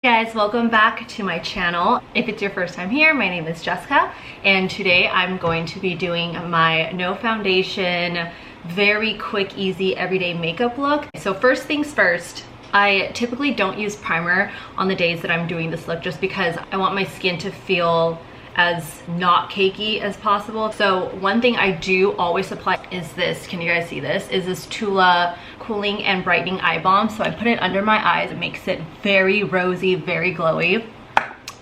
Hey guys, welcome back to my channel. If it's your first time here, my name is Jessica, and today I'm going to be doing my no foundation, very quick, easy, everyday makeup look. So first things first, I typically don't use primer on the days that I'm doing this look just because I want my skin to feel as not cakey as possible. So one thing I do always apply is this, can you guys see this? Is this Tula Cooling and Brightening Eye Balm. So I put it under my eyes. It makes it very rosy, very glowy.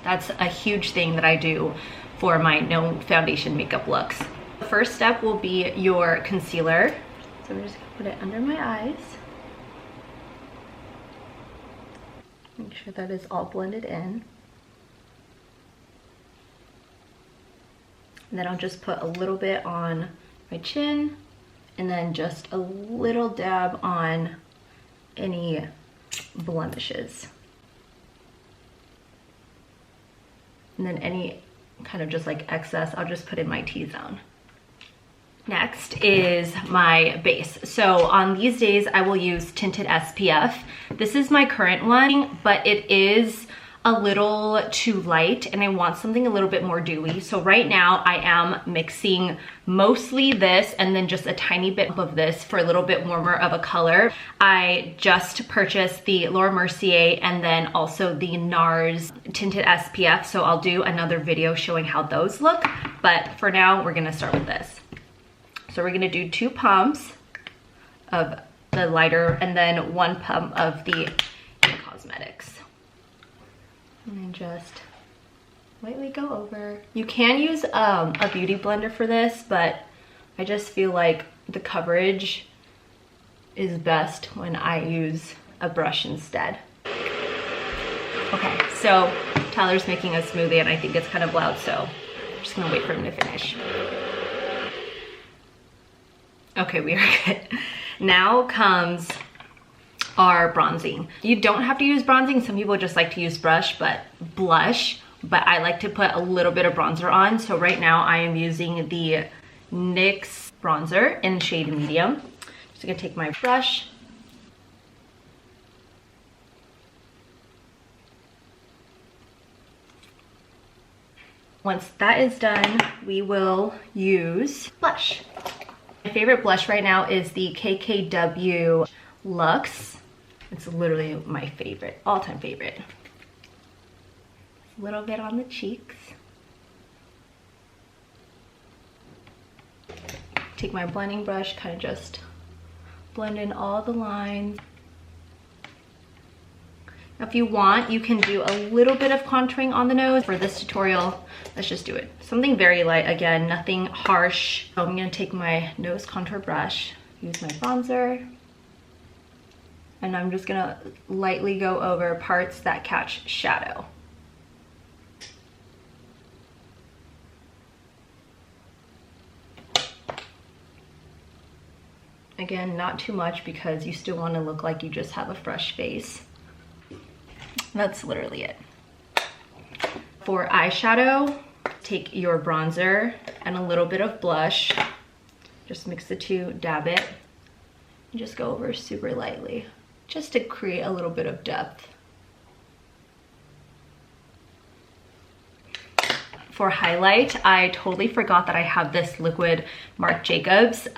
That's a huge thing that I do for my no foundation makeup looks. The first step will be your concealer. So I'm just gonna put it under my eyes. Make sure that is all blended in. And then I'll just put a little bit on my chin and then just a little dab on any blemishes. And then any kind of just like excess, I'll just put in my T-zone. Next is my base. So on these days, I will use Tinted SPF. This is my current one, but it is a little too light and I want something a little bit more dewy. So right now I am mixing mostly this and then just a tiny bit of this for a little bit warmer of a color. I just purchased the Laura Mercier and then also the NARS Tinted SPF. So I'll do another video showing how those look. But for now, we're gonna start with this. So we're gonna do 2 pumps of the lighter and then 1 pump of the Cosmetics. And then just lightly go over. You can use a beauty blender for this, but I just feel like the coverage is best when I use a brush instead. Okay, so Tyler's making a smoothie and I think it's kind of loud, so I'm just gonna wait for him to finish. Okay, we are good. Now comes our bronzing. You don't have to use bronzing. Some people just like to use blush, but I like to put a little bit of bronzer on. So right now I am using the NYX bronzer in shade medium. Just gonna take my brush. Once that is done, we will use blush. My favorite blush right now is the KKW Luxe. It's literally my favorite, all-time favorite. A little bit on the cheeks. Take my blending brush, kind of just blend in all the lines. Now if you want, you can do a little bit of contouring on the nose. For this tutorial, let's just do it. Something very light, again, nothing harsh. So I'm gonna take my nose contour brush, use my bronzer, and I'm just gonna lightly go over parts that catch shadow. Again, not too much because you still wanna look like you just have a fresh face. That's literally it. For eyeshadow, take your bronzer and a little bit of blush. Just mix the two, dab it, and just go over super lightly, just to create a little bit of depth. For highlight, I totally forgot that I have this liquid Marc Jacobs.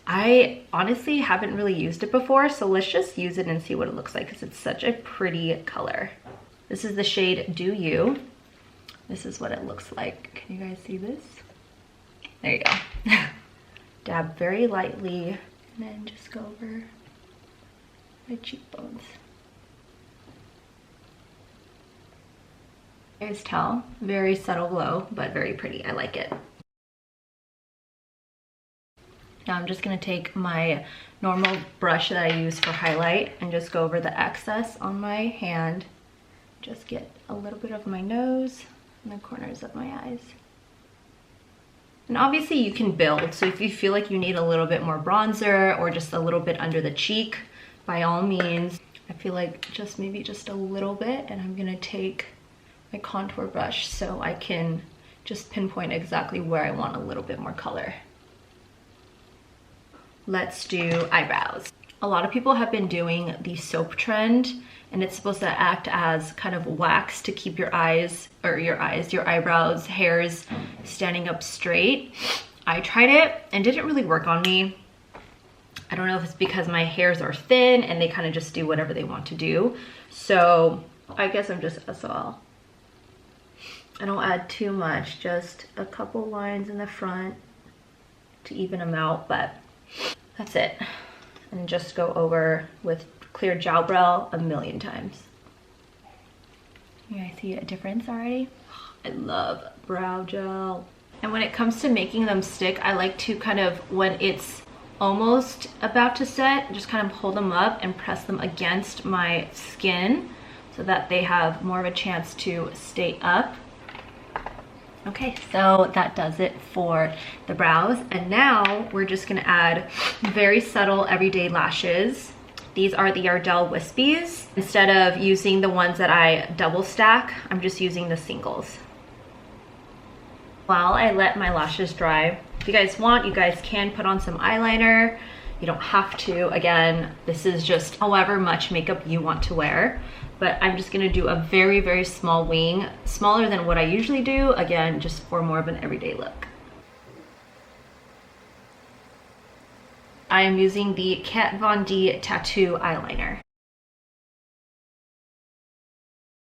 I honestly haven't really used it before, so let's just use it and see what it looks like because it's such a pretty color. This is the shade Do You. This is what it looks like. Can you guys see this? There you go. Dab very lightly and then just go over my cheekbones. You guys tell, very subtle glow, but very pretty. I like it. Now I'm just gonna take my normal brush that I use for highlight and just go over the excess on my hand. Just get a little bit of my nose and the corners of my eyes. And obviously you can build, so if you feel like you need a little bit more bronzer or just a little bit under the cheek, by all means. I feel like just maybe just a little bit, and I'm gonna take my contour brush so I can just pinpoint exactly where I want a little bit more color. Let's do eyebrows. A lot of people have been doing the soap trend, and it's supposed to act as kind of wax to keep your eyebrows, hairs standing up straight. I tried it and didn't really work on me. I don't know if it's because my hairs are thin and they kind of just do whatever they want to do. So I guess I'm just SOL. I don't add too much, just a couple lines in the front to even them out, but that's it. And just go over with clear Jow Brow a million times. You guys see a difference already? I love brow gel. And when it comes to making them stick, I like to kind of, when it's almost about to set, just kind of hold them up and press them against my skin so that they have more of a chance to stay up. Okay, so that does it for the brows. And now we're just gonna add very subtle everyday lashes. These are the Ardell Wispies. Instead of using the ones that I double stack, I'm just using the singles. While I let my lashes dry, if you guys want, you guys can put on some eyeliner. You don't have to. Again, this is just however much makeup you want to wear. But I'm just gonna do a very, very small wing, smaller than what I usually do, again, just for more of an everyday look. I am using the Kat Von D Tattoo Eyeliner.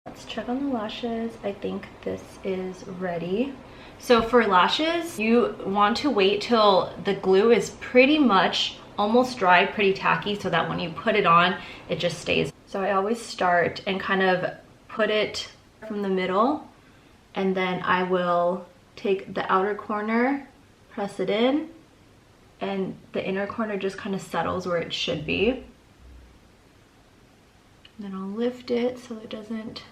Let's check on the lashes. I think this is ready. So for lashes, you want to wait till the glue is pretty much almost dry, pretty tacky, so that when you put it on, it just stays. So I always start and kind of put it from the middle, and then I will take the outer corner, press it in, and the inner corner just kind of settles where it should be. And then I'll lift it so it doesn't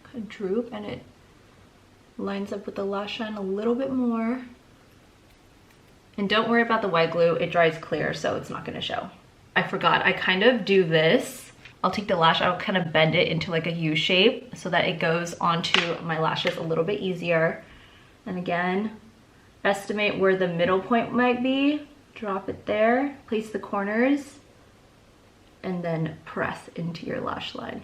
kind of droop and it lines up with the lash line a little bit more. And don't worry about the white glue, it dries clear, so it's not gonna show. I forgot, I kind of do this. I'll take the lash, I'll kind of bend it into like a U shape so that it goes onto my lashes a little bit easier. And again, estimate where the middle point might be, drop it there, place the corners, and then press into your lash line.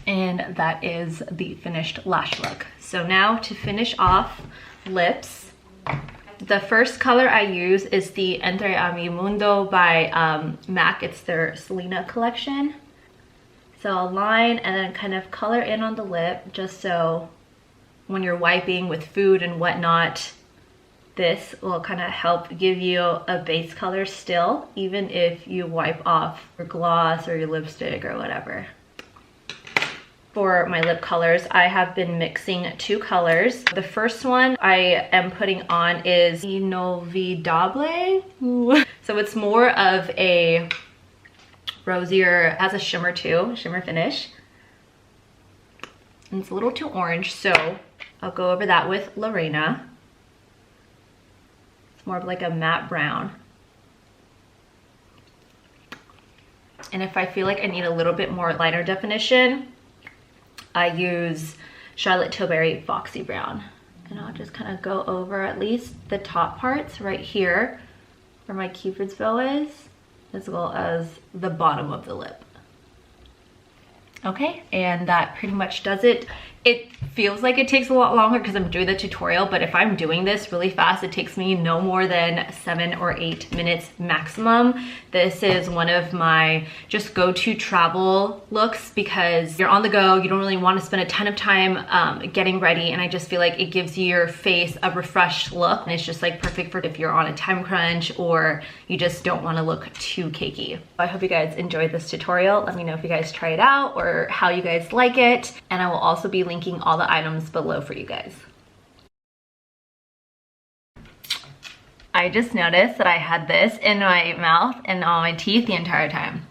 And that is the finished lash look. So now to finish off lips, the first color I use is the Entre a Mi Mundo by MAC. It's their Selena collection. So I'll line and then kind of color in on the lip, just so when you're wiping with food and whatnot, this will kind of help give you a base color still, even if you wipe off your gloss or your lipstick or whatever. For my lip colors, I have been mixing two colors. The first one I am putting on is Inolvidable. So it's more of a rosier, has a shimmer too, shimmer finish. And it's a little too orange, so I'll go over that with Reina. It's more of like a matte brown. And if I feel like I need a little bit more liner definition, I use Charlotte Tilbury Foxy Brown. And I'll just kind of go over at least the top parts right here where my Cupid's bow is, as well as the bottom of the lip. Okay, and that pretty much does it. It feels like it takes a lot longer because I'm doing the tutorial, but if I'm doing this really fast, it takes me no more than 7 or 8 minutes maximum. This is one of my just go-to travel looks because you're on the go, you don't really want to spend a ton of time getting ready, and I just feel like it gives your face a refreshed look, and it's just like perfect for if you're on a time crunch or you just don't want to look too cakey. I hope you guys enjoyed this tutorial. Let me know if you guys try it out or how you guys like it, and I will also be linking all the items below for you guys. I just noticed that I had this in my mouth and on my teeth the entire time.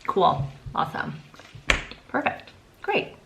Cool, awesome, perfect, great.